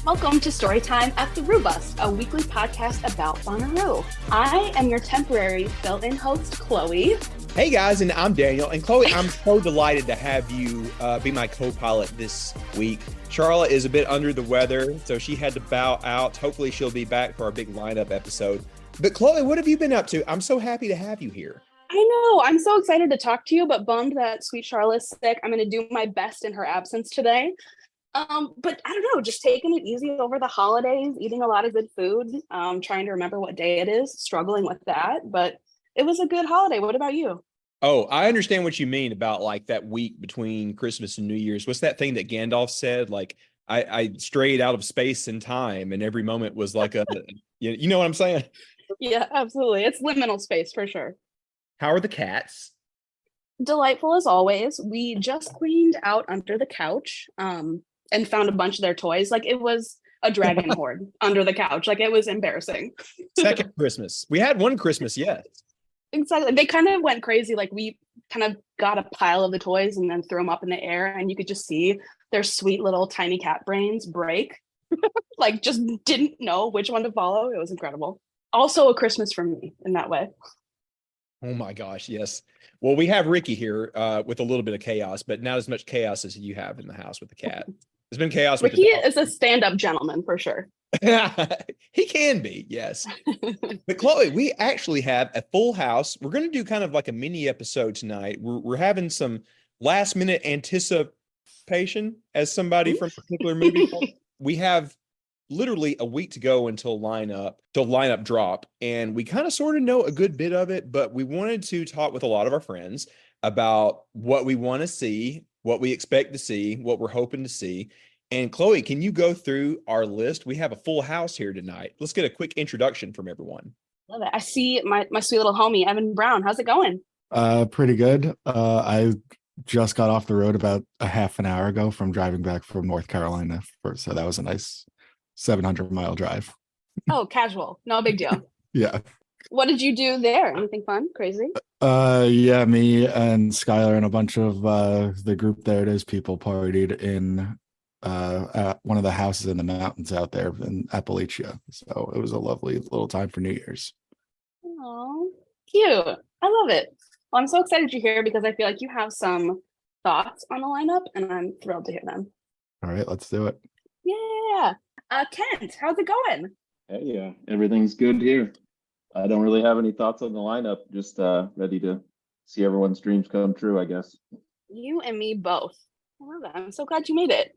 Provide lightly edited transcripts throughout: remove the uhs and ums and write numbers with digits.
Welcome to Storytime at the Rue Bus, a weekly podcast about Bonnaroo. I am your temporary fill-in host, Chloe. Hey guys, and I'm Daniel. And Chloe, I'm so delighted to have you be my co-pilot this week. Sharla is a bit under the weather, so she had to bow out. Hopefully she'll be back for our big lineup episode. But Chloe, what have you been up to? I'm so happy to have you here. I know, I'm so excited to talk to you, but bummed that sweet Charlotte's sick. I'm going to do my best in her absence today. But I don't know, just taking it easy over the holidays, eating a lot of good food, trying to remember what day it is, struggling with that, but it was a good holiday. What about you? Oh, I understand what you mean about like that week between Christmas and New Year's. What's that thing that Gandalf said? Like I strayed out of space and time, and every moment was like a, you know what I'm saying? Yeah, absolutely. It's liminal space for sure. How are the cats? Delightful as always. We just cleaned out under the couch, and found a bunch of their toys. Like it was a dragon horde under the couch. Like it was embarrassing. Second Christmas. We had one Christmas, yes. Exactly. They kind of went crazy. Like we kind of got a pile of the toys and then threw them up in the air, and you could just see their sweet little tiny cat brains break. Like just didn't know which one to follow. It was incredible. Also a Christmas for me in that way. Oh my gosh, yes. Well, we have Ricky here with a little bit of chaos, but not as much chaos as you have in the house with the cat. There's been chaos with Ricky is a stand-up gentleman for sure. He can be, yes. But Chloe, we actually have a full house. We're going to do kind of like a mini episode tonight. We're having some last minute anticipation as somebody from a particular movie. We have literally a week to go until lineup drop, and we kind of sort of know a good bit of it, but we wanted to talk with a lot of our friends about what we want to see, what we expect to see, what we're hoping to see. And Chloe, can you go through our list? We have a full house here tonight. Let's get a quick introduction from everyone. Love it. I see my sweet little homie, Evan Brown. How's it going? Pretty good. I just got off the road about a half an hour ago from driving back from North Carolina. So that was a nice 700-mile drive. Oh, casual. No big deal. Yeah. What did you do there? Anything fun? Crazy? Yeah, me and Skylar and a bunch of the group There It Is people partied in at one of the houses in the mountains out there in Appalachia. So it was a lovely little time for New Year's. Oh, cute. I love it. Well, I'm so excited you're here because I feel like you have some thoughts on the lineup, and I'm thrilled to hear them. All right, let's do it. Yeah. Kent, how's it going? Hey, yeah, everything's good here. I don't really have any thoughts on the lineup. Just ready to see everyone's dreams come true, I guess. You and me both. I love that. I'm so glad you made it.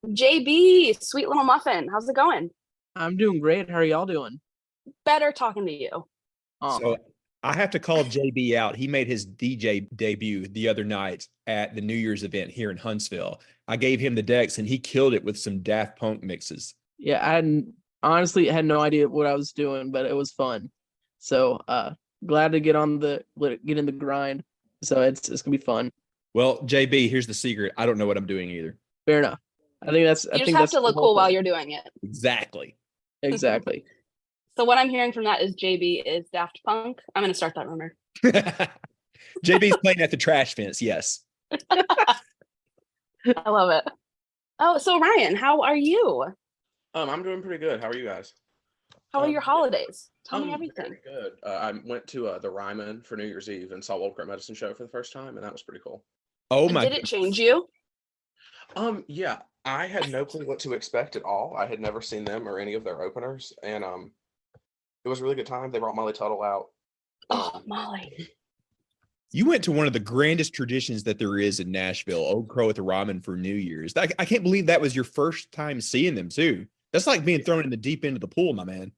JB, sweet little muffin, how's it going? I'm doing great. How are y'all doing? Better talking to you. Oh, So I have to call JB out. He made his DJ debut the other night at the New Year's event here in Huntsville. I gave him the decks and he killed it with some Daft Punk mixes. yeah, I honestly had no idea what I was doing, but it was fun. So glad to get in the grind. So it's gonna be fun. Well, JB, here's the secret. I don't know what I'm doing either. Fair enough. I You just have to look cool while you're doing it. Exactly. Exactly. So what I'm hearing from that is JB is Daft Punk. I'm going to start that rumor. JB's playing at the trash fence. Yes. I love it. Oh, so Ryan, how are you? I'm doing pretty good. How are you guys? How are your holidays? Tell me everything. Very good. I went to the Ryman for New Year's Eve and saw World Credit Medicine Show for the first time, and that was pretty cool. Oh And my did it change you? Yeah, I had no clue what to expect at all. I had never seen them or any of their openers, and it was a really good time. They brought Molly Tuttle out. Oh, Molly. You went to one of the grandest traditions that there is in Nashville, Old Crow at the Ramen for New Year's. I can't believe that was your first time seeing them too. That's like being thrown in the deep end of the pool, my man.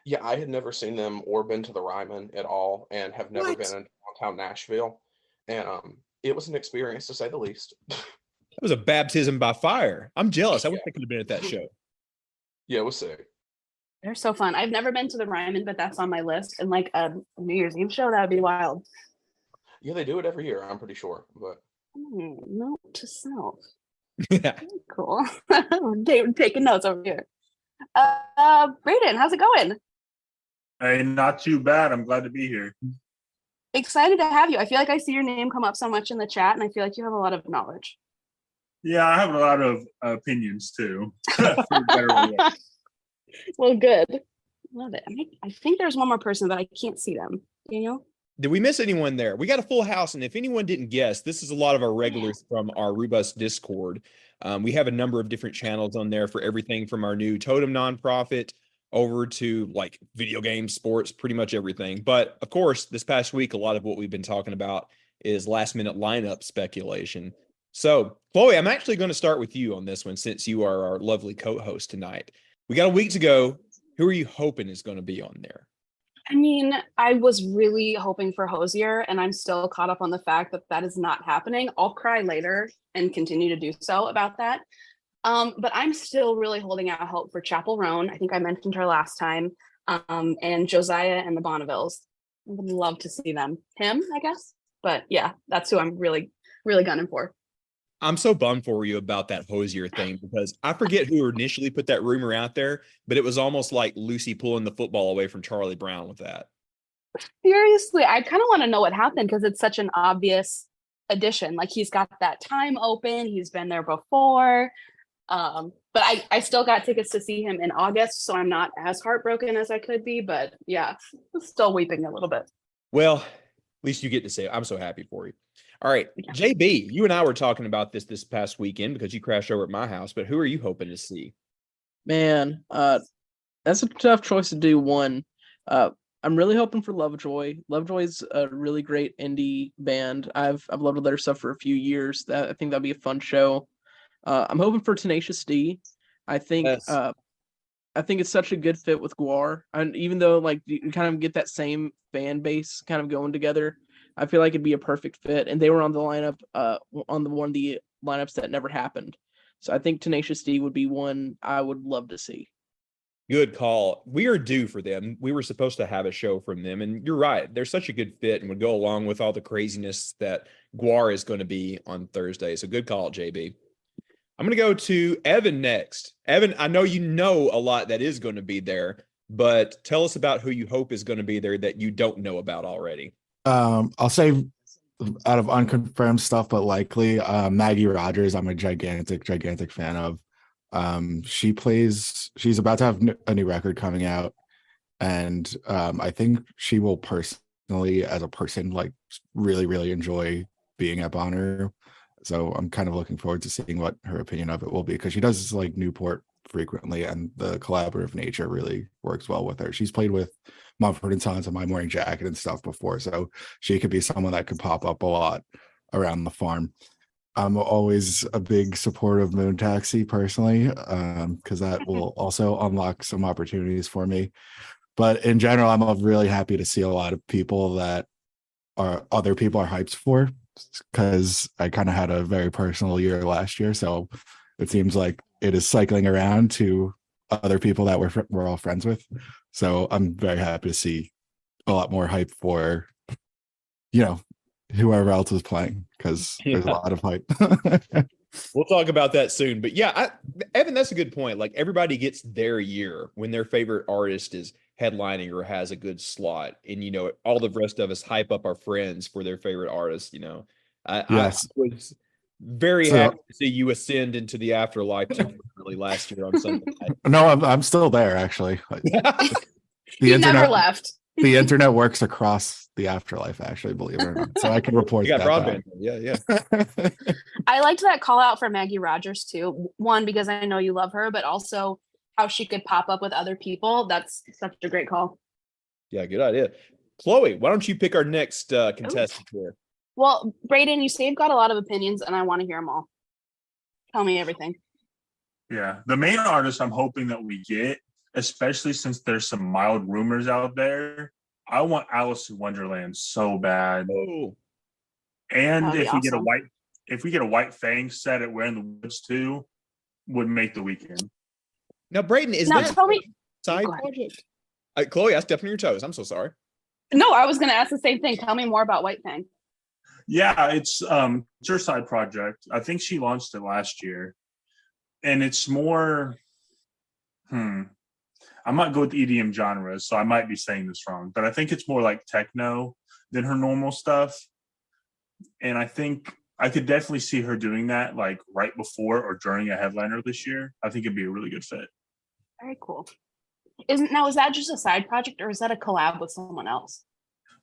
Yeah, I had never seen them or been to the Ryman at all, and have never What? been in downtown Nashville. And it was an experience to say the least. That was a baptism by fire. I'm jealous. I wish I could have been at that show. Yeah, it was sick. They're so fun. I've never been to the Ryman, but that's on my list. And like a New Year's Eve show, that would be wild. Yeah, they do it every year, I'm pretty sure. But Note to self. Yeah. Cool. Taking notes over here. Brayden, how's it going? Hey, not too bad. I'm glad to be here. Excited to have you. I feel like I see your name come up so much in the chat, and I feel like you have a lot of knowledge. Yeah, I have a lot of opinions too. For better or worse. Well, good. Love it. I think there's one more person, but I can't see them. Daniel? Did we miss anyone there? We got a full house, and if anyone didn't guess, this is a lot of our regulars from our Robust Discord. We have a number of different channels on there for everything from our new Totem nonprofit over to like video games, sports, pretty much everything. But of course, this past week, a lot of what we've been talking about is last minute lineup speculation. So, Chloe, I'm actually going to start with you on this one since you are our lovely co-host tonight. We got a week to go. Who are you hoping is going to be on there? I mean, I was really hoping for Hosier, and I'm still caught up on the fact that that is not happening. I'll cry later and continue to do so about that. But I'm still really holding out hope for Chapel Roan. I think I mentioned her last time. And Josiah and the Bonnevilles. I would love to see them. Him, I guess. But yeah, that's who I'm really, really gunning for. I'm so bummed for you about that Hosier thing because I forget who initially put that rumor out there, but it was almost like Lucy pulling the football away from Charlie Brown with that. Seriously, I kind of want to know what happened because it's such an obvious addition. Like he's got that time open, he's been there before. But I still got tickets to see him in August, so I'm not as heartbroken as I could be. But yeah, still weeping a little bit. Well, at least you get to say it. I'm so happy for you. All right, JB, you and I were talking about this past weekend because you crashed over at my house, but who are you hoping to see? Man, that's a tough choice to do. One, I'm really hoping for Lovejoy. Lovejoy's a really great indie band. I've loved their stuff for a few years. I think that'd be a fun show. I'm hoping for Tenacious D. I think Yes. I think it's such a good fit with Guar, and even though like you kind of get that same fan base kind of going together, I feel like it'd be a perfect fit. And they were on the lineup, on one of the lineups that never happened. So I think Tenacious D would be one I would love to see. Good call. We are due for them. We were supposed to have a show from them, and you're right. They're such a good fit and would go along with all the craziness that Guar is going to be on Thursday. So good call, JB. I'm going to go to Evan next. Evan, I know you know a lot that is going to be there, but tell us about who you hope is going to be there that you don't know about already. I'll say out of unconfirmed stuff, but likely Maggie Rogers. I'm a gigantic fan of. She's about to have a new record coming out, and I think she will personally, as a person, like really enjoy being at Bonner. So I'm kind of looking forward to seeing what her opinion of it will be, because she does like Newport frequently, and the collaborative nature really works well with her. She's played with Mumford & Sons and My Morning Jacket and stuff before, so she could be someone that could pop up a lot around the farm. I'm always a big supporter of Moon Taxi personally, because that will also unlock some opportunities for me. But in general, I'm really happy to see a lot of people that other people are hyped for, because I kind of had a very personal year last year. So it seems like it is cycling around to other people that we're all friends with. So I'm very happy to see a lot more hype for, whoever else is playing, because there's a lot of hype. We'll talk about that soon. But yeah, Evan, that's a good point. Like everybody gets their year when their favorite artist is headlining or has a good slot. And, all the rest of us hype up our friends for their favorite artists, Yes. I was very happy to see you ascend into the afterlife really last year on Sunday night. No, I'm still there, actually. He never left. The internet works across the afterlife, actually, believe it or not. So I can report You got that. broadband. Yeah. I liked that call out for Maggie Rogers too. One, because I know you love her, but also how she could pop up with other people. That's such a great call. Yeah, good idea. Chloe, why don't you pick our next contestant here? Well, Brayden, you say you've got a lot of opinions, and I want to hear them all. Tell me everything. Yeah, the main artist I'm hoping that we get, especially since there's some mild rumors out there, I want Alice in Wonderland so bad. Oh. And if we awesome. get a white Fang set at Where in the Woods too, would make the weekend. Now, Brayden, is Now that tell me. side project? Chloe, I stepped on your toes. I'm so sorry. No, I was going to ask the same thing. Tell me more about White Fang. Yeah, it's her side project. I think she launched it last year, and it's more. I might go with EDM genres, so I might be saying this wrong, but I think it's more like techno than her normal stuff. And I think I could definitely see her doing that like right before or during a headliner this year. I think it'd be a really good fit. Very cool. Is that just a side project or is that a collab with someone else?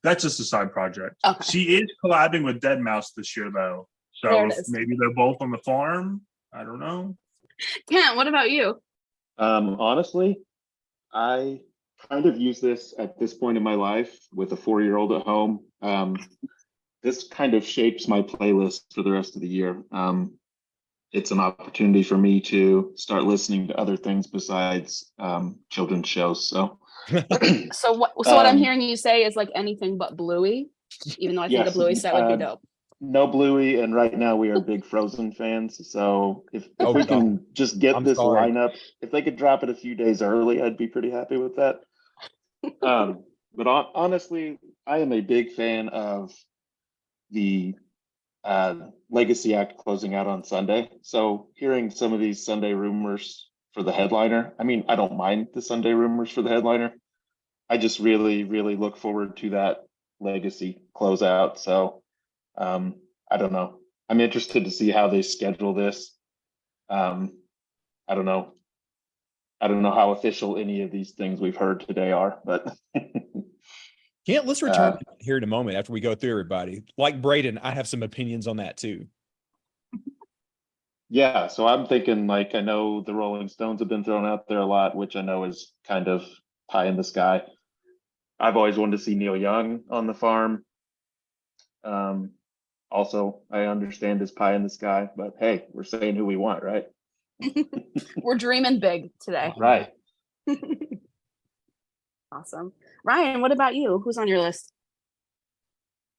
That's just a side project. Okay. She is collabing with Dead Mouse this year though. So There it if is. maybe they're both on the farm. I don't know. Kent, what about you? Honestly, I kind of use this at this point in my life with a 4-year-old at home. This kind of shapes my playlist for the rest of the year. It's an opportunity for me to start listening to other things besides children's shows. So, So what I'm hearing you say is like anything but Bluey, even though I think yes, a Bluey set would be dope. No Bluey, and right now we are big Frozen fans. So if we can just get this lineup, if they could drop it a few days early, I'd be pretty happy with that. But honestly, I am a big fan of the Legacy Act closing out on Sunday. So hearing some of these Sunday rumors for the headliner, I mean, I don't mind the Sunday rumors for the headliner. I just really, really look forward to that Legacy closeout. So I don't know. I'm interested to see how they schedule this. I don't know. I don't know how official any of these things we've heard today are, but let's return here in a moment after we go through everybody. Like Braden, I have some opinions on that too. Yeah, so I'm thinking like I know the Rolling Stones have been thrown out there a lot, which I know is kind of pie in the sky. I've always wanted to see Neil Young on the farm. Also, I understand his pie in the sky, but hey, we're saying who we want, right? We're dreaming big today. Right. Awesome. Ryan, what about you? Who's on your list?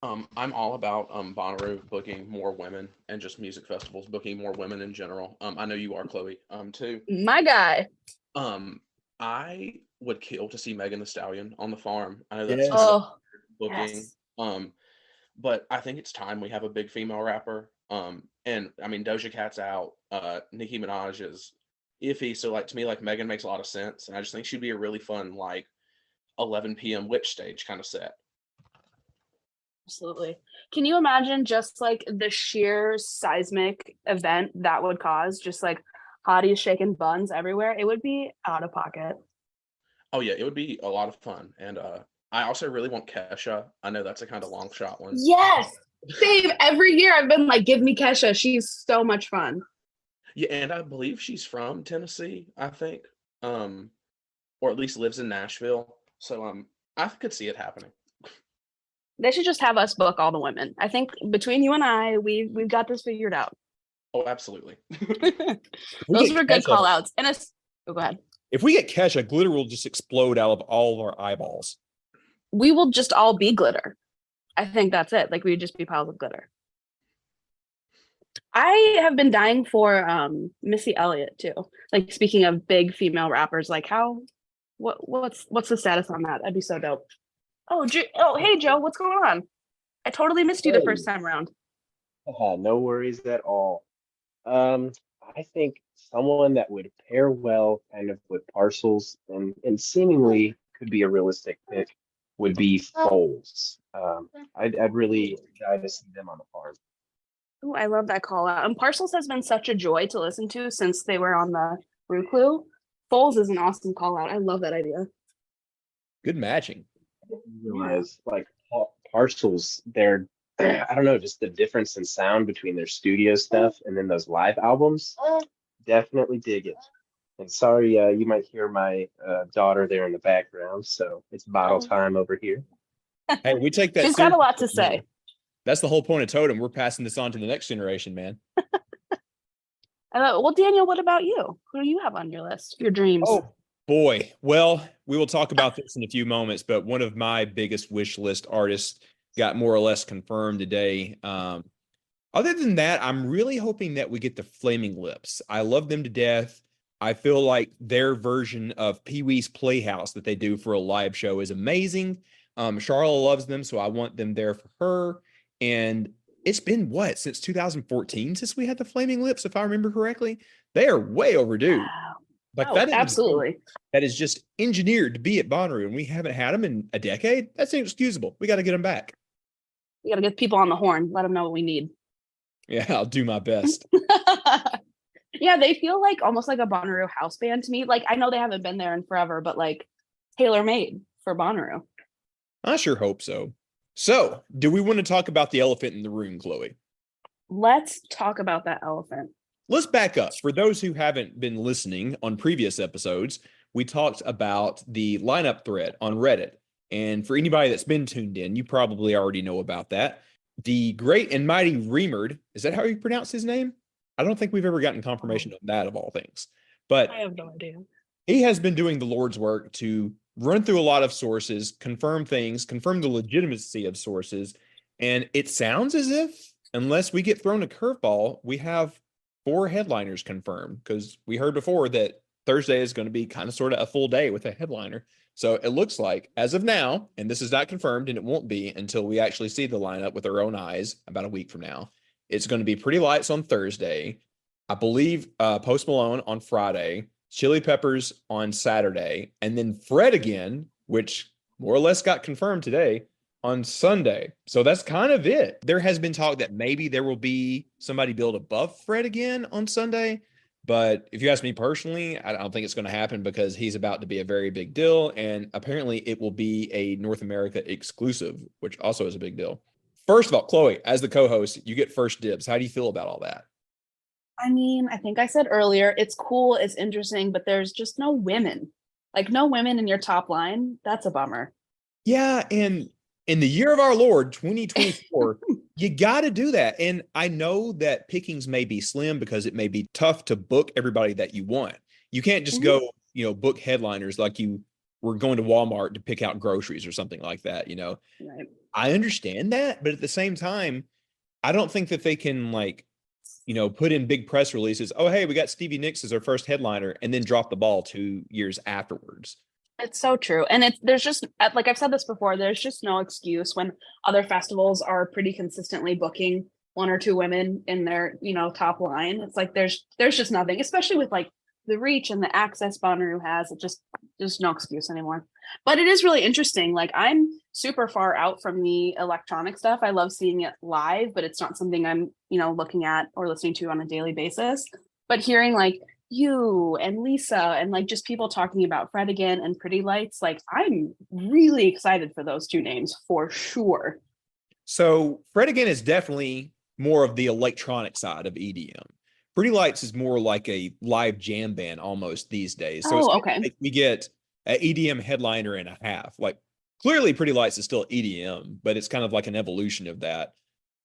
I'm all about Bonnaroo booking more women and just music festivals booking more women in general. I know you are, Chloe, too. My guy. I would kill to see Megan Thee Stallion on the farm. I know that's kind of booking. Yes. But I think it's time we have a big female rapper. And I mean Doja Cat's out. Nicki Minaj is iffy. So like to me, like Megan makes a lot of sense. And I just think she'd be a really fun, like 11 p.m. witch stage kind of set. Absolutely. Can you imagine just like the sheer seismic event that would cause? Just like hotties shaking buns everywhere. It would be out of pocket. Oh yeah, it would be a lot of fun. And I also really want Kesha. I know that's a kind of long shot one. Yes. Same. Every year I've been like, give me Kesha. She's so much fun. Yeah, and I believe she's from Tennessee, I think. Or at least lives in Nashville. So I could see it happening. They should just have us book all the women. I think between you and I, we've got this figured out. Oh, absolutely. Those were good call outs. And go ahead. If we get Kesha, glitter will just explode out of all of our eyeballs. We will just all be glitter. I think that's it. Like we would just be piles of glitter. I have been dying for Missy Elliott too. Like speaking of big female rappers, like what's the status on that? That'd be so dope. Oh, hey Joe, what's going on? I totally missed you the first time around. No worries at all. I think someone that would pair well kind of with Parcels and seemingly could be a realistic pick would be Foles. I'd really die to see them on the farm. Oh, I love that call out. And Parcels has been such a joy to listen to since they were on the Rue. Foles is an awesome call out. I love that idea. Good matching. Realize like Parcels, they're I don't know, just the difference in sound between their studio stuff and then those live albums. Definitely dig it. And sorry, you might hear my daughter there in the background. So it's bottle time over here. Hey, we take that. She's got a lot to say. That's the whole point of Totem. We're passing this on to the next generation, man. Well, Daniel, what about you? Who do you have on your list? Your dreams? Oh, boy. Well, we will talk about this in a few moments, but one of my biggest wish list artists got more or less confirmed today. Other than that, I'm really hoping that we get the Flaming Lips. I love them to death. I feel like their version of Pee-wee's Playhouse that they do for a live show is amazing. Sharla loves them, so I want them there for her. And it's been since 2014 since we had the Flaming Lips, if I remember correctly. They are way overdue. Wow. Like that is absolutely. That is just engineered to be at Bonnaroo, and we haven't had them in a decade. That's inexcusable. We got to get them back. We got to get people on the horn. Let them know what we need. Yeah, I'll do my best. Yeah, they feel like almost like a Bonnaroo house band to me. Like, I know they haven't been there in forever, but like tailor-made for Bonnaroo. I sure hope so. So, do we want to talk about the elephant in the room, Chloe? Let's talk about that elephant. Let's back up. For those who haven't been listening on previous episodes, we talked about the lineup thread on Reddit. And for anybody that's been tuned in, you probably already know about that. The great and mighty Reemerd, is that how you pronounce his name? I don't think we've ever gotten confirmation of that, of all things. But I have no idea. he has been doing the Lord's work to run through a lot of sources, confirm things, confirm the legitimacy of sources. And it sounds as if, unless we get thrown a curveball, we have 4 headliners confirmed, because we heard before that Thursday is going to be kind of sort of a full day with a headliner. So it looks like, as of now, and this is not confirmed, and it won't be until we actually see the lineup with our own eyes about a week from now, it's going to be Pretty Lights on Thursday. I believe Post Malone on Friday, Chili Peppers on Saturday, and then Fred again, which more or less got confirmed today, on Sunday. So that's kind of it. There has been talk that maybe there will be somebody billed above Fred again on Sunday. But if you ask me personally, I don't think it's going to happen, because he's about to be a very big deal. And apparently it will be a North America exclusive, which also is a big deal. First of all, Chloe, as the co-host, you get first dibs. How do you feel about all that? I mean, I think I said earlier, it's cool, it's interesting, but there's just no women. Like, no women in your top line. That's a bummer. Yeah, and in the year of our Lord, 2024, you got to do that. And I know that pickings may be slim because it may be tough to book everybody that you want. You can't just go, book headliners like you were going to Walmart to pick out groceries or something like that, Right. I understand that, but at the same time, I don't think that they can put in big press releases. Oh, hey, we got Stevie Nicks as our first headliner, and then drop the ball 2 years afterwards. It's so true. And there's just, like I've said this before, there's just no excuse when other festivals are pretty consistently booking 1 or 2 women in their, top line. It's like, there's just nothing, especially with like the reach and the access Bonnaroo has. There's no excuse anymore. But it is really interesting. Like, I'm super far out from the electronic stuff. I love seeing it live, but it's not something I'm, looking at or listening to on a daily basis. But hearing like you and Lisa and like just people talking about Fred again and Pretty Lights, like, I'm really excited for those 2 names for sure. So Fred again is definitely more of the electronic side of EDM. Pretty Lights is more like a live jam band almost these days. So okay. Like we get an EDM headliner and a half. Like, clearly Pretty Lights is still EDM, but it's kind of like an evolution of that.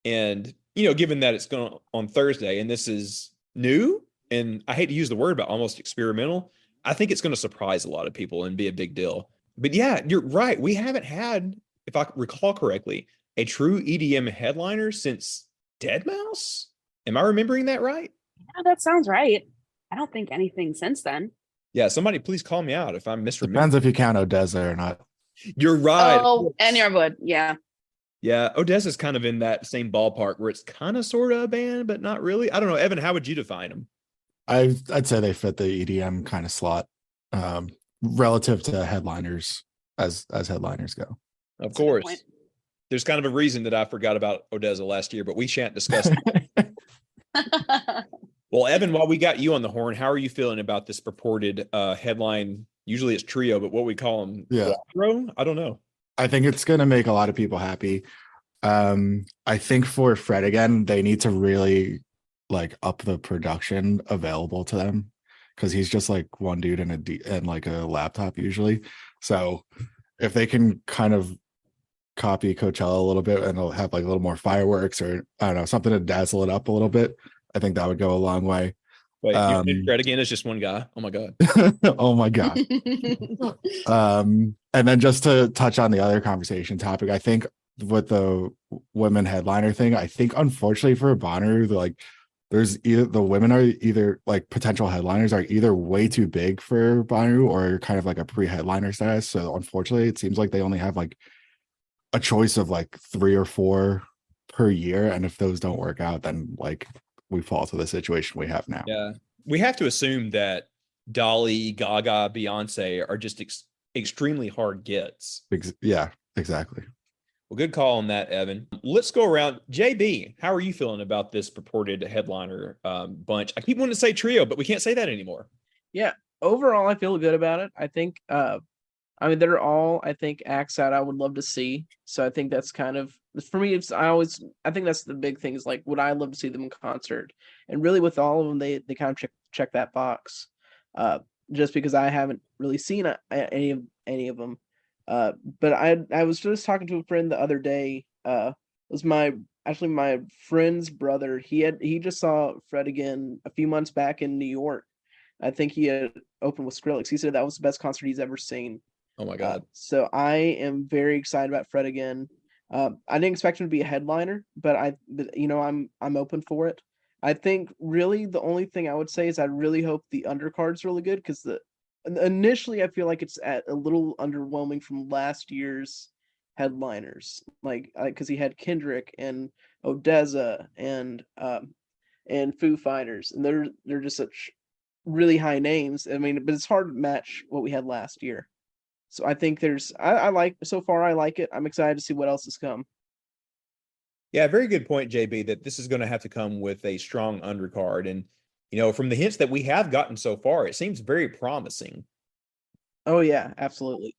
And, given that it's going on Thursday and this is new, and I hate to use the word, but almost experimental, I think it's going to surprise a lot of people and be a big deal. But yeah, you're right. We haven't had, if I recall correctly, a true EDM headliner since Deadmau5. Am I remembering that right? Yeah, that sounds right. I don't think anything since then. Yeah, somebody please call me out if I'm misremembering. Depends if you count Odessa or not. You're right. Oh, and Yarwood, yeah. Yeah, Odessa's kind of in that same ballpark where it's kind of sort of a band, but not really. I don't know. Evan, how would you define them? I'd say they fit the EDM kind of slot, relative to headliners as headliners go. Of course. There's kind of a reason that I forgot about Odessa last year, but we shan't discuss it. Well, Evan, while we got you on the horn, how are you feeling about this purported headline? Usually it's trio, but what we call them? Yeah. Quattro? I don't know. I think it's going to make a lot of people happy. I think for Fred again, they need to really like up the production available to them, because he's just like one dude and like a laptop usually. So if they can kind of copy Coachella a little bit and they'll have like a little more fireworks or I don't know, something to dazzle it up a little bit, I think that would go a long way. Wait, Fred again is just one guy. Oh my God. Oh my God. And then just to touch on the other conversation topic, I think with the women headliner thing, I think unfortunately for Bonnaroo, there's either the women are either like potential headliners are either way too big for Bonnaroo or kind of like a pre-headliner status. So unfortunately, it seems like they only have like a choice of like 3 or 4 per year. And if those don't work out, then like we fall to the situation we have now. Yeah. We have to assume that Dolly, Gaga, Beyonce are just extremely hard gets. Yeah, exactly. Well, good call on that, Evan. Let's go around. JB, how are you feeling about this purported headliner bunch? I keep wanting to say trio, but we can't say that anymore. Yeah, overall, I feel good about it. I think, I mean, they're all, I think, acts that I would love to see. So I think that's kind of, for me, I think that's the big thing is like, would I love to see them in concert? And really with all of them, they kind of check that box. Just because I haven't really seen any of them. But I was just talking to a friend the other day. It was my friend's brother. He just saw Fred again a few months back in New York. I think he had opened with Skrillex. He said that was the best concert he's ever seen. Oh my God. So I am very excited about Fred again. I didn't expect him to be a headliner, but I'm open for it. I think really the only thing I would say is I really hope the undercard's really good because initially I feel like it's a little underwhelming from last year's headliners, like because he had Kendrick and Odessa and Foo Fighters, and they're just such really high names. I mean, but it's hard to match what we had last year. So I think I like so far. I like it. I'm excited to see what else has come. Yeah, very good point, JB, that this is going to have to come with a strong undercard. And, from the hints that we have gotten so far, it seems very promising. Oh, yeah, absolutely.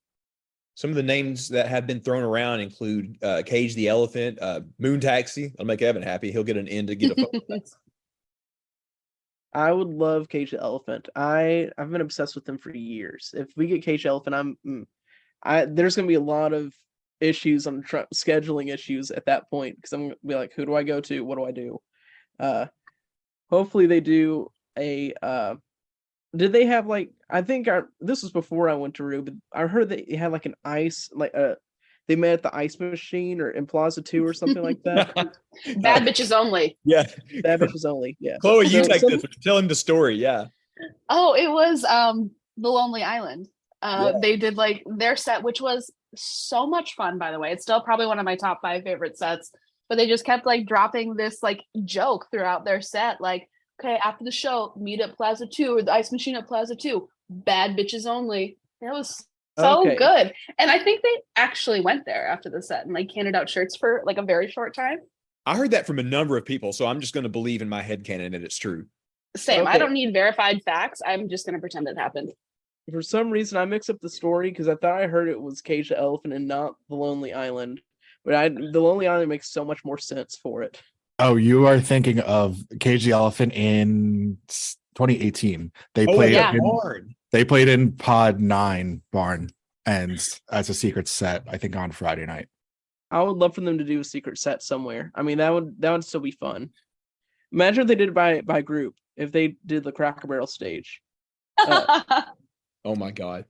Some of the names that have been thrown around include Cage the Elephant, Moon Taxi. I'll make Evan happy. He'll get an end to get a phone. I would love Cage the Elephant. I've been obsessed with them for years. If we get Cage the Elephant, there's going to be a lot of issues on scheduling issues at that point because I'm gonna be like, who do I go to? What do I do? Hopefully they do a. Did they have like? I think this was before I went to Rue, but I heard they had like an ice they met at the ice machine or in Plaza 2 or something like that. Bad bitches only. Yeah, bad bitches only. Yeah, Chloe, you take this. Tell him the story. Yeah. Oh, it was The Lonely Island. Yeah. They did like their set, which was so much fun, by the way. It's still probably one of my top 5 favorite sets, but they just kept like dropping this like joke throughout their set. Like, okay, after the show, meet at Plaza 2 or the ice machine at Plaza 2, bad bitches only. It was so good. And I think they actually went there after the set and like handed out shirts for like a very short time. I heard that from a number of people, so I'm just going to believe in my headcanon that it's true. Same. Okay. I don't need verified facts. I'm just going to pretend it happened. For some reason, I mixed up the story because I thought I heard it was Cage the Elephant and not The Lonely Island. But The Lonely Island makes so much more sense for it. Oh, you are thinking of Cage the Elephant in 2018. They played in Pod 9 Barn and as a secret set, I think on Friday night. I would love for them to do a secret set somewhere. I mean, that would still be fun. Imagine if they did it by group. If they did the Cracker Barrel stage. Oh my God.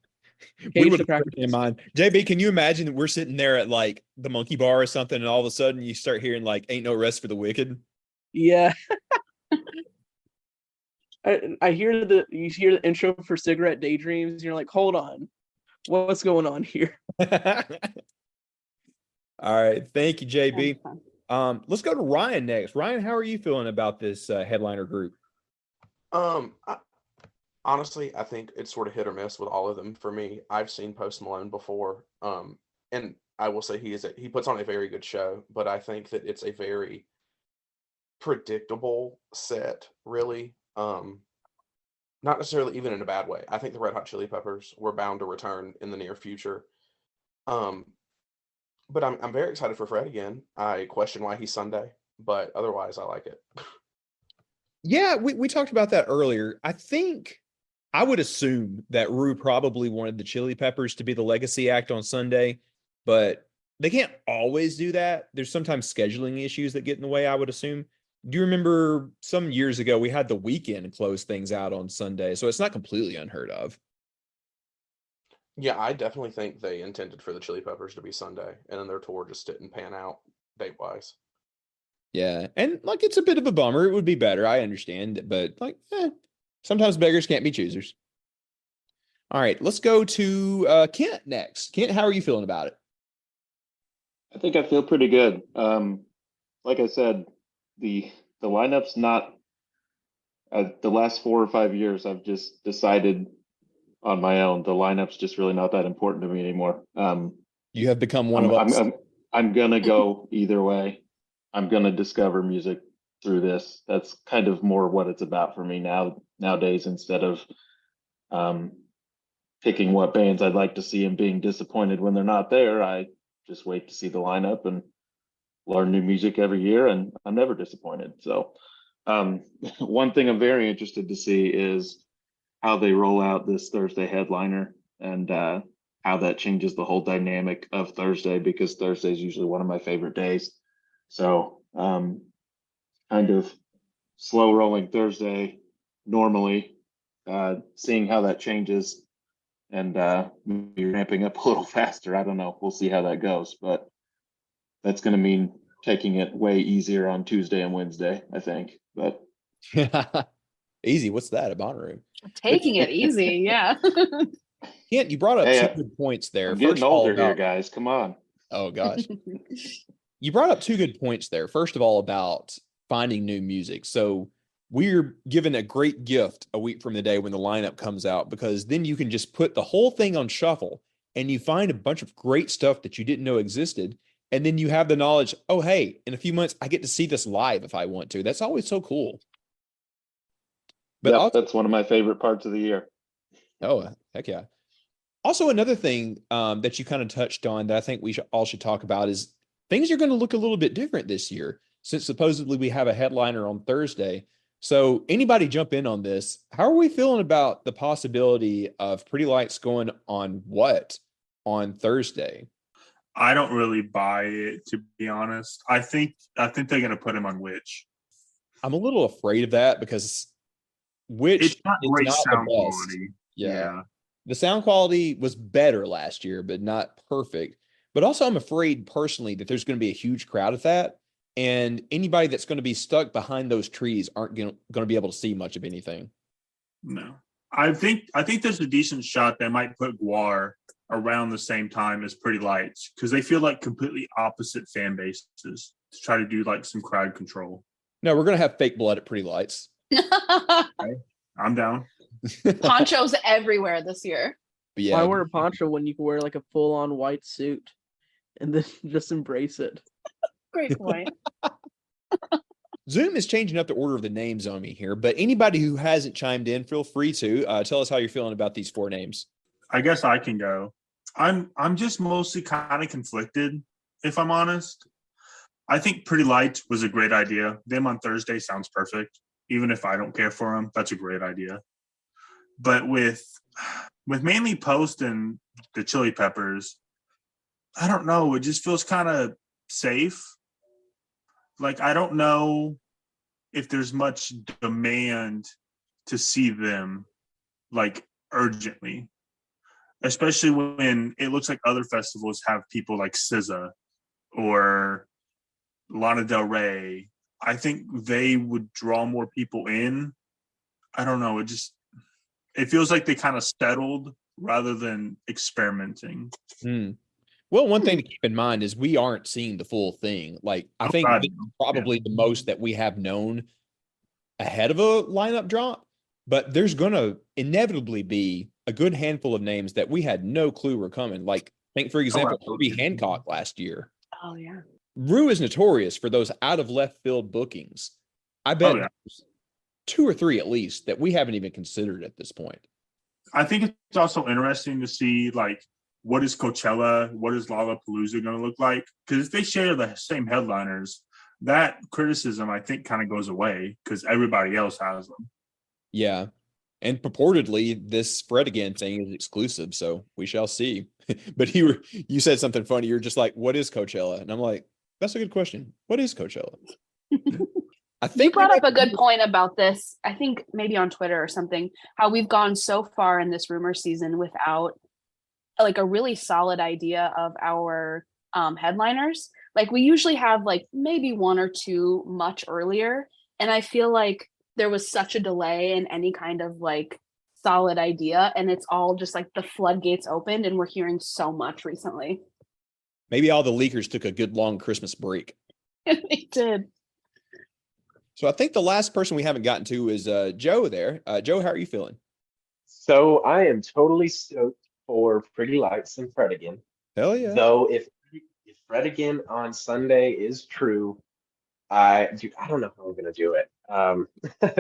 We would have in mind. JB, can you imagine that we're sitting there at like the Monkey Bar or something and all of a sudden you start hearing like Ain't No Rest for the Wicked? Yeah. I hear you hear the intro for Cigarette Daydreams and you're like, hold on. What's going on here? All right. Thank you, JB. Let's go to Ryan next. Ryan, how are you feeling about this headliner group? Honestly, I think it's sort of hit or miss with all of them for me. I've seen Post Malone before, and I will say he puts on a very good show, but I think that it's a very predictable set, really. Not necessarily even in a bad way. I think the Red Hot Chili Peppers were bound to return in the near future. But I'm very excited for Fred again. I question why he's Sunday, but otherwise I like it. Yeah, we talked about that earlier. I would assume that Rue probably wanted the Chili Peppers to be the legacy act on Sunday, but they can't always do that. There's sometimes scheduling issues that get in the way, I would assume. Do you remember some years ago we had The Weeknd close things out on Sunday, so it's not completely unheard of. Yeah, I definitely think they intended for the Chili Peppers to be Sunday, and then their tour just didn't pan out date-wise. Yeah, and like it's a bit of a bummer. It would be better, I understand, but like, sometimes beggars can't be choosers. All right, let's go to Kent next. Kent, how are you feeling about it? I think I feel pretty good. Like I said, the lineup's not. The last 4 or 5 years, I've just decided on my own. The lineup's just really not that important to me anymore. You have become one of us. I'm gonna go either way. I'm gonna discover music through this. That's kind of more what it's about for me nowadays, instead of um, picking what bands I'd like to see and being disappointed when they're not there. I just wait to see the lineup and learn new music every year, and I'm never disappointed. So one thing I'm very interested to see is how they roll out this Thursday headliner, and how that changes the whole dynamic of Thursday, because Thursday is usually one of my favorite days. So kind of slow rolling Thursday normally, seeing how that changes, and maybe ramping up a little faster. I don't know. We'll see how that goes, but that's going to mean taking it way easier on Tuesday and Wednesday, I think. But easy. What's that? A Bonnaroo? Taking it easy, yeah. Kent, you brought up Hey, two good points there. I'm getting First of all, older here, guys. Come on. Oh gosh. You brought up two good points there. First of all, about finding new music. So we're given a great gift a week from the day when the lineup comes out, because then you can just put the whole thing on shuffle and you find a bunch of great stuff that you didn't know existed. And then you have the knowledge, oh, hey, in a few months, I get to see this live if I want to. That's always so cool. But Yep, also, that's one of my favorite parts of the year. oh, heck yeah. Also, another thing that you kind of touched on that I think we all should talk about is things are going to look a little bit different this year, since supposedly we have a headliner on Thursday. So anybody jump in on this. How are we feeling about the possibility of Pretty Lights going on what on Thursday? I don't really buy it, to be honest. I think they're going to put him on Witch. I'm a little afraid of that, because Witch It's not is great not sound the best. quality. Yeah. The sound quality was better last year, but not perfect. But also, I'm afraid personally that there's going to be a huge crowd at that. And anybody that's going to be stuck behind those trees aren't going to be able to see much of anything. No. I think there's a decent shot they might put Guar around the same time as Pretty Lights, because they feel like completely opposite fan bases, to try to do like some crowd control. No, we're going to have fake blood at Pretty Lights. Okay. I'm down. Ponchos everywhere this year. But yeah, why wear a poncho when you can wear like a full-on white suit and then just embrace it? Great point. Zoom is changing up the order of the names on me here, but anybody who hasn't chimed in, feel free to tell us how you're feeling about these four names. I guess I can go. I'm just mostly kind of conflicted, if I'm honest. I think Pretty Light was a great idea. Them on Thursday sounds perfect. Even if I don't care for them, that's a great idea. But with mainly Post and the Chili Peppers, I don't know. It just feels kind of safe. Like, I don't know if there's much demand to see them, like, urgently. Especially when it looks like other festivals have people like SZA or Lana Del Rey. I think they would draw more people in. I don't know. It feels like they kind of settled rather than experimenting. Well, one thing to keep in mind is we aren't seeing the full thing. Like, I think this is probably the most that we have known ahead of a lineup drop, but there's going to inevitably be a good handful of names that we had no clue were coming. Like, think, for example, Herbie Hancock last year. Oh, yeah. Rue is notorious for those out of left field bookings. I bet there's 2 or 3 at least that we haven't even considered at this point. I think it's also interesting to see, like, what is Coachella, what is Lollapalooza going to look like? Because if they share the same headliners, that criticism, I think, kind of goes away because everybody else has them. Yeah. And purportedly, this Fred Again thing is exclusive, so we shall see. But you said something funny. You're just like, what is Coachella? And I'm like, that's a good question. What is Coachella? I think you brought up a good point about this. I think maybe on Twitter or something, how we've gone so far in this rumor season without like a really solid idea of our headliners. Like, we usually have like maybe 1 or 2 much earlier. And I feel like there was such a delay in any kind of like solid idea. And it's all just like the floodgates opened and we're hearing so much recently. Maybe all the leakers took a good long Christmas break. They did. So I think the last person we haven't gotten to is Joe there. Joe, how are you feeling? So I am totally stoked for Pretty Lights and Fred Again. Hell yeah. Though if Fred again on Sunday is true. Dude, I don't know how I'm gonna do it.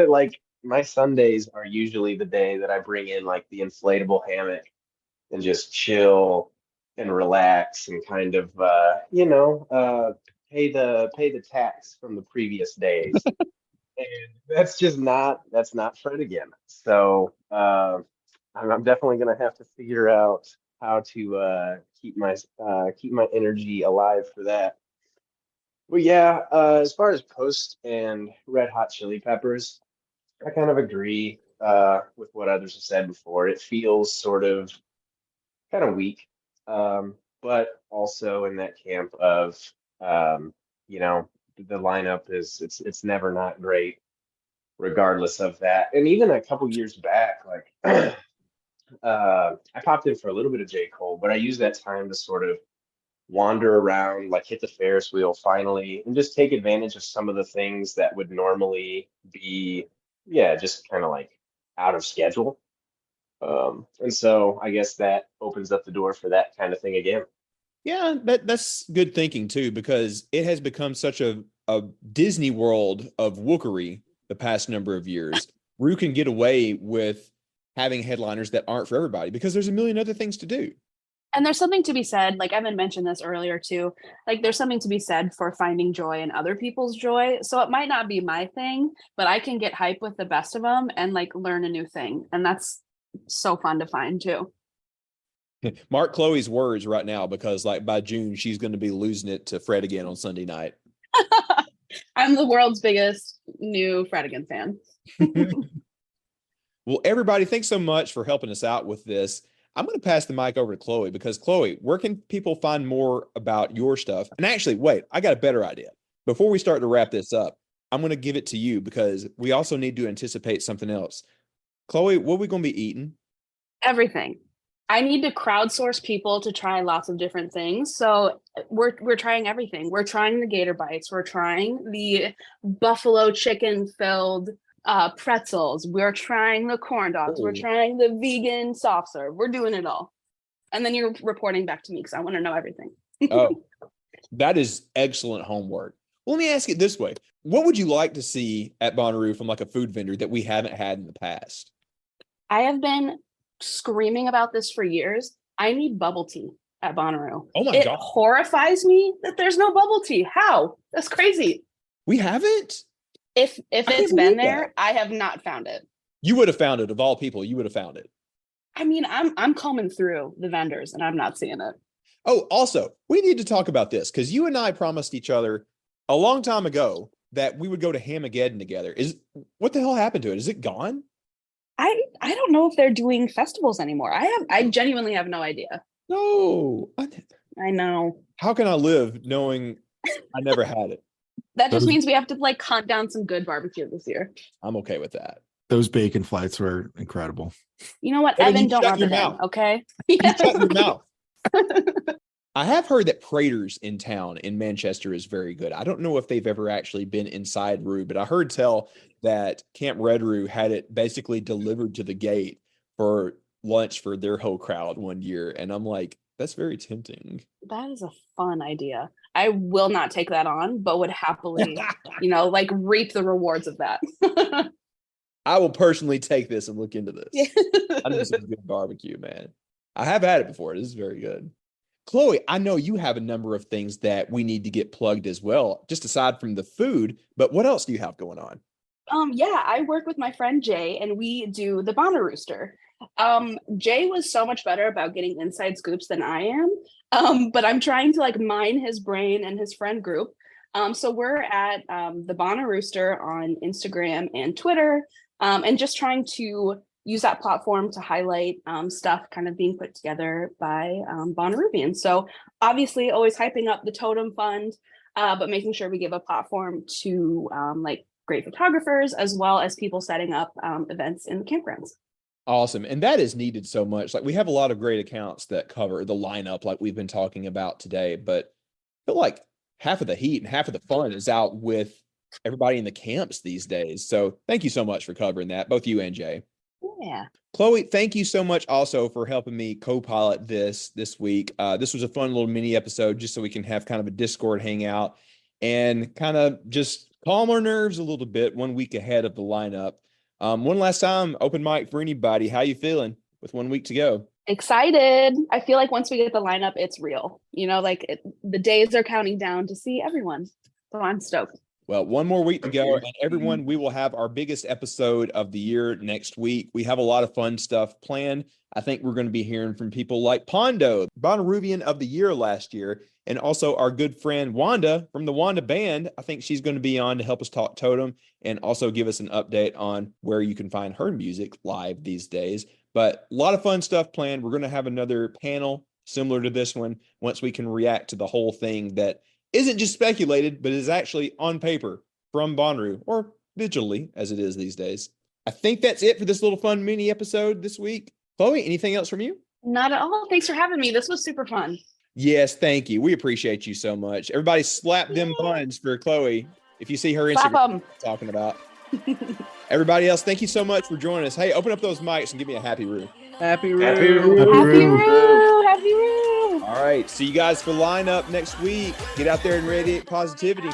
Like my Sundays are usually the day that I bring in like the inflatable hammock and just chill and relax and kind of pay the tax from the previous days. And that's not Fred again. So I'm definitely gonna have to figure out how to keep my energy alive for that. Well, yeah, as far as Post and Red Hot Chili Peppers, I kind of agree with what others have said before. It feels sort of kind of weak, but also in that camp of you know the lineup is it's never not great, regardless of that. And even a couple years back, like I popped in for a little bit of J. Cole, but I used that time to sort of wander around, like hit the Ferris wheel finally, and just take advantage of some of the things that would normally be, yeah, just kind of like out of schedule. And so I guess that opens up the door for that kind of thing again. Yeah, that's good thinking too, because it has become such a Disney World of wookery the past number of years, where you can get away with having headliners that aren't for everybody because there's a million other things to do. And there's something to be said, like Evan mentioned this earlier too, like there's something to be said for finding joy in other people's joy. So it might not be my thing, but I can get hype with the best of them and like learn a new thing. And that's so fun to find too. Mark Chloe's words right now, because like by June, she's going to be losing it to Fred again on Sunday night. I'm the world's biggest new Fred again fan. Well, everybody, thanks so much for helping us out with this. I'm going to pass the mic over to Chloe, because Chloe, where can people find more about your stuff? And actually, wait, I got a better idea. Before we start to wrap this up, I'm going to give it to you because we also need to anticipate something else. Chloe, what are we going to be eating? Everything. I need to crowdsource people to try lots of different things. So we're trying everything. We're trying the gator bites. We're trying the buffalo chicken filled pretzels. We're trying the corn dogs. We're trying the vegan soft serve. We're doing it all. And then you're reporting back to me because I want to know everything. Oh, that is excellent homework. Well, let me ask it this way. What would you like to see at Bonnaroo from like a food vendor that we haven't had in the past? I have been screaming about this for years. I need bubble tea at Bonnaroo. Oh my God. It horrifies me that there's no bubble tea. How? That's crazy. We haven't? If it's been there, I have not found it. You would have found it. Of all people, you would have found it. I mean, I'm combing through the vendors and I'm not seeing it. Oh, also, we need to talk about this because you and I promised each other a long time ago that we would go to Hamageddon together. What the hell happened to it? Is it gone? I don't know if they're doing festivals anymore. I genuinely have no idea. No. I know. How can I live knowing I never had it? That just means we have to like hunt down some good barbecue this year. I'm okay with that. Those bacon flights were incredible. You know what, Evan, don't rub it in, okay? You shut your mouth. I have heard that Prater's in town in Manchester is very good. I don't know if they've ever actually been inside Rue, but I heard tell that Camp Red Roo had it basically delivered to the gate for lunch for their whole crowd one year. And I'm like, that's very tempting. That is a fun idea. I will not take that on, but would happily, like reap the rewards of that. I will personally take this and look into this. I know some good barbecue, man. I have had it before. It is very good. Chloe, I know you have a number of things that we need to get plugged as well, just aside from the food, but what else do you have going on? Yeah, I work with my friend Jay and we do the Bonner Rooster. Jay was so much better about getting inside scoops than I am. But I'm trying to like mine his brain and his friend group. So we're at the Bonner Rooster on Instagram and Twitter, and just trying to use that platform to highlight stuff kind of being put together by Bonnaroovians. So obviously always hyping up the Totem Fund, but making sure we give a platform to like great photographers as well as people setting up events in the campgrounds. Awesome. And that is needed so much. Like we have a lot of great accounts that cover the lineup like we've been talking about today, but I feel like half of the heat and half of the fun is out with everybody in the camps these days. So thank you so much for covering that, both you and Jay. Yeah. Chloe, thank you so much also for helping me co-pilot this week. This was a fun little mini episode just so we can have kind of a Discord hangout and kind of just calm our nerves a little bit 1 week ahead of the lineup. One last time, open mic for anybody. How you feeling with 1 week to go? Excited. I feel like once we get the lineup, it's real. Like the days are counting down to see everyone. So I'm stoked. Well, 1 more week to go. And everyone, we will have our biggest episode of the year next week. We have a lot of fun stuff planned. I think we're going to be hearing from people like Pondo, Bonnaroovian of the year last year, and also our good friend Wanda from the Wanda Band. I think she's going to be on to help us talk Totem and also give us an update on where you can find her music live these days. But a lot of fun stuff planned. We're going to have another panel similar to this one once we can react to the whole thing that isn't just speculated, but is actually on paper from Bonnaroo, or digitally as it is these days. I think that's it for this little fun mini episode this week. Chloe, anything else from you? Not at all. Thanks for having me. This was super fun. Yes, thank you. We appreciate you so much. Everybody slap them buns for Chloe if you see her Instagram talking about. Everybody else, thank you so much for joining us. Hey, open up those mics and give me a happy Roo. Happy Roo. Happy Roo. Happy Roo. Happy Roo. All right. See you guys for lineup next week. Get out there and radiate positivity.